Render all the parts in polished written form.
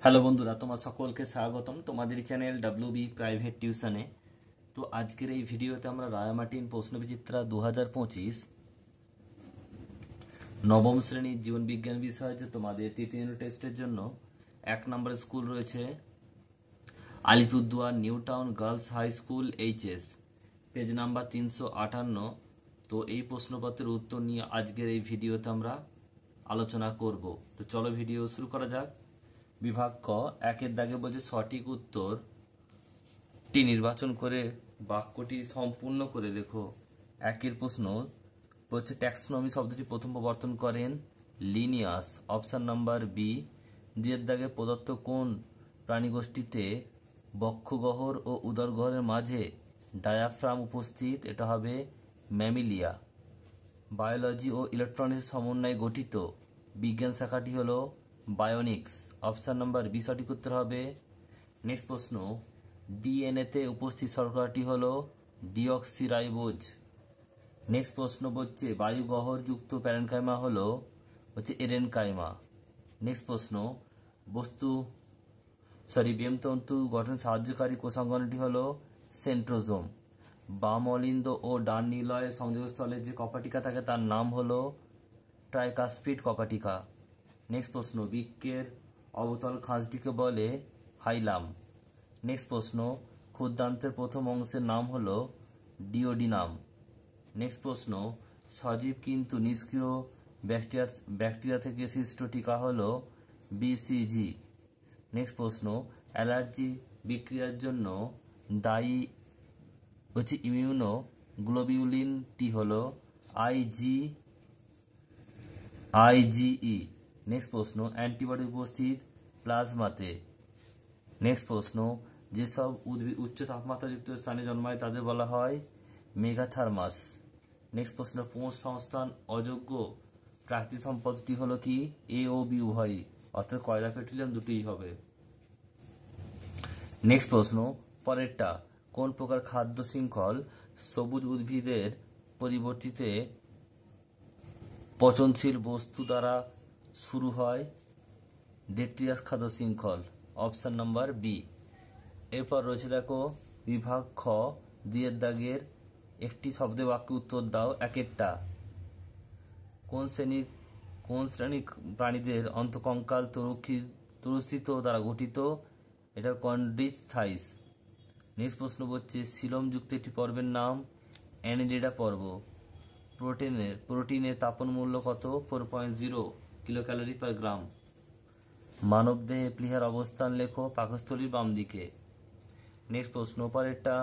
Hello বন্ধুরা, তোমার সকলকে স্বাগতম তোমাদের চ্যানেল ডাব্লিউবি প্রাইভেট টিউশনে। তো আজকের এই ভিডিওতে আমরা রায়ামার্টিন প্রশ্নবিচিত্রা 2025 নবম শ্রেণীর জীবনবিজ্ঞান বিষয় যে তোমাদের তৃতীয় ইউনিট টেস্টের জন্য 1 নম্বর স্কুল রয়েছে Alipurduar new town girls high school HS, page number 358। তো এই প্রশ্নপত্রের উত্তর নিয়ে আজকের এই ভিডিওতে আমরা আলোচনা করব। তো চলো ভিডিও শুরু করা যাক। বিভাগ ক, একের দাগে বলছে সঠিক উত্তরটি নির্বাচন করে বাক্যটি সম্পূর্ণ করে লেখো। একের প্রশ্ন বলছে ট্যাক্সোনমি শব্দটি প্রথম প্রবর্তন করেন লিনিয়াস, অপশন নাম্বার বি। দুইয়ের দাগে প্রদত্ত কোন প্রাণীগোষ্ঠীতে বক্ষগহ্বর ও উদরগহ্বরের মাঝে ডায়াফ্রাম উপস্থিত? এটা হবে ম্যামিলিয়া। বায়োলজি ও ইলেকট্রনিক্স সমন্বয়ে গঠিত বিজ্ঞান শাখাটি হলো বায়োনিক্স, অপশন নাম্বার বি সঠিক উত্তর হবে। নেক্সট প্রশ্ন, ডিএনএতে উপস্থিত শর্করাটি হলো ডিঅক্সিরাইবোজ। নেক্সট প্রশ্ন বলছে বায়ুগহ্বরযুক্ত প্যারেনকাইমা হলো এরেনকাইমা। নেক্সট প্রশ্ন, ব্যামতন্তু গঠন সাহায্যকারী কোষাঙ্গনটি হলো সেন্ট্রোজোম। বাম অলিন্দ ও ডান নিলয়ের সংযোগস্থলে যে কপাটিকা থাকে তার নাম হলো ট্রাইকাসপিড কপাটিকা। নেক্সট প্রশ্ন, বৃক্কের অবতল খাঁজটিকে বলে হাইলাম। নেক্সট প্রশ্ন, ক্ষুদ্রান্তের প্রথম অংশের নাম হলো ডিওডিনাম। নেক্সট প্রশ্ন, সজীব কিন্তু নিষ্ক্রিয় ব্যাকটেরিয়া থেকে সৃষ্ট টিকা হলো বিসিজি। নেক্সট প্রশ্ন, অ্যালার্জি বিক্রিয়ার জন্য দায়ী ইমিউনোগ্লোবিউলিনটি হলো আইজিই। নেক্সট প্রশ্ন, অ্যান্টিবডি উপস্থিত প্লাজমাতে। নেক্সট প্রশ্ন, যেসব উদ্ভিদ উচ্চ তাপমাত্রাযুক্ত স্থানে জন্মায় তাদের বলা হয় মেগাথার্মাস। নেক্সট প্রশ্ন, পুঁজ সংস্থান অযোগ্য প্রাকৃতিক সম্পদটি হলো কি? এ ও বি উভয়ই, অর্থাৎ কয়লা পেট্রোলিয়াম দুটোই হবে। নেক্সট প্রশ্ন, পরেরটা কোন প্রকার খাদ্য শৃঙ্খল সবুজ উদ্ভিদের পরিবর্তিতে পচনশীল বস্তু দ্বারা শুরু হয়? ডেট্রিয়াস খাদ্য শৃঙ্খল, অপশন নাম্বার বি। এরপর রয়েছে দেখো বিভাগ খ, দুইয়ের দাগের একটি শব্দে বাক্য উত্তর দাও। একেরটা কোন শ্রেণীর প্রাণীদের অন্তঃকঙ্কাল তরুস্থিত দ্বারা গঠিত? এটা কন্ড্রিচথাইস। নেক্সট প্রশ্ন হচ্ছে সিলোমযুক্ত একটি পর্বের নাম অ্যানিলিডা পর্ব। প্রোটিনের তাপন মূল্য কত? 4.0 কিলোক্যালোরি পার গ্রাম। মানবদেহে প্লীহার অবস্থান লেখো, পাকস্থলীর বাম দিকে। নেক্সট প্রশ্ন, পরেরটা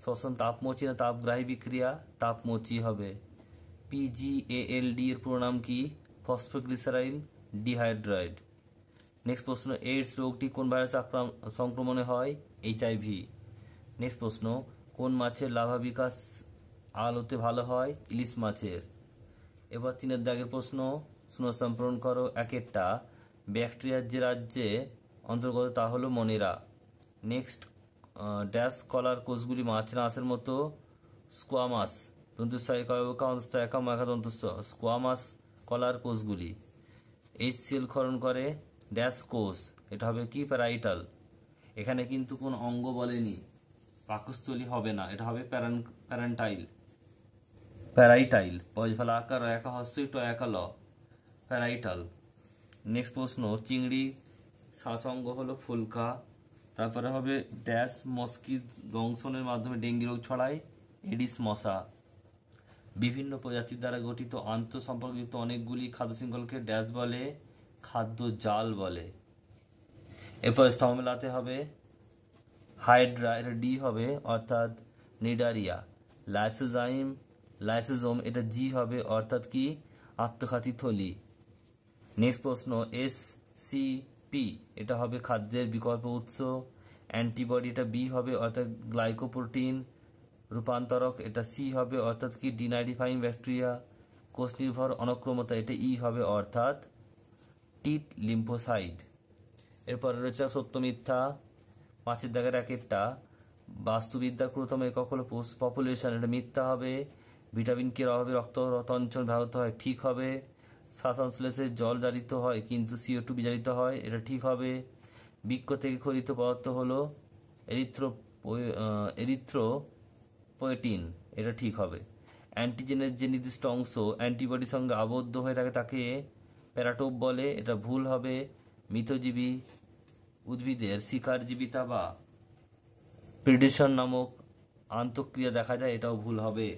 শ্বসন তাপমোচী না তাপগ্রাহী বিক্রিয়া? তাপমোচী হবে। পিজিএএলডি এর পুরো নাম কি? ফসফোগ্লিসারাইল ডিহাইড্রাইড। নেক্সট প্রশ্ন, এইডস রোগটি কোন ভাইরাস সংক্রমণে হয়? এইচআইভি। নেক্সট প্রশ্ন, কোন মাছের লাভা বিকাশ আলোতে ভালো হয়? ইলিশ মাছের। এবার তিনের দাগের প্রশ্ন, শূন্যস্থান পূরণ করো। একেরটা ব্যাকটেরিয়ার যে রাজ্যে অন্তর্গত তা হলো মনেরা। নেক্সট, ড্যাশ কলার কোষগুলি মাছের আঁশের মতো স্কোয়ামাস, স্কোয়ামাস কলার কোষগুলি। HCl ক্ষরণ করে ড্যাশ কোষ, এটা হবে কি? প্যারাইটাল। এখানে কিন্তু কোন অঙ্গ বলেনি, পাকস্থলী হবে না, এটা হবে প্যারাইটাইল। পয়ফলা আকার একা হস্যই ট একা ল, প্যারাইটাল। নেক্সট প্রশ্ন, চিংড়ি শ্বাসঙ্গ হলো ফুলকা। তারপরে হবে ড্যাশ মস্কিট দংশনের মাধ্যমে ডেঙ্গি রোগ ছড়ায়? এডিস মশা। বিভিন্ন প্রজাতির দ্বারা গঠিত আন্তঃসম্পর্কযুক্ত অনেকগুলি খাদ্য শৃঙ্খলকে ড্যাশ বলে? খাদ্য জাল বলে। এরপর স্তম্ভ মেলাতে হবে হাইড্রা, এটা ডি হবে, অর্থাৎ নিডারিয়া। লাইসোজোম, এটা জি হবে, অর্থাৎ কি? আত্মঘাতী থলি। নেক্সট প্রশ্ন, SCP, এটা হবে খাদ্যের বিকল্প উৎস। অ্যান্টিবডি, এটা বি হবে, অর্থাৎ গ্লাইকোপ্রোটিন রূপান্তরক, এটা সি হবে, অর্থাৎ কি? Denitrifying bacteria. কোষ নির্ভর অনক্রমতা, এটা ই হবে, অর্থাৎ টিট লিম্ফোসাইট। এরপরে রয়েছে সত্য মিথ্যা। পাঁচের দাগের একেরটা বাস্তুবিদ্যার ক্রুতম একক হলো পপুলেশন, এটা মিথ্যা হবে। ভিটামিন কে অভাবে রক্ত তঞ্চন ব্যাহত হয়, ঠিক হবে। শ্বাস সংশ্লেষে জল জারিত হয় কিন্তু CO2 বিজারিত হয়, এটা ঠিক হবে। বৃক্ক থেকে খরিত পদার্থ হলো এরিথ্রোপয়েটিন, এটা ঠিক হবে। অ্যান্টিজেনের যে নির্দিষ্ট অংশ অ্যান্টিবডির সঙ্গে আবদ্ধ হয়ে থাকে তাকে প্যারাটোপ বলে, এটা ভুল হবে। মিথজীবী উদ্ভিদের শিকারজীবিতা বা প্রিডেশন নামক আন্তঃক্রিয়া দেখা যায়, এটাও ভুল হবে।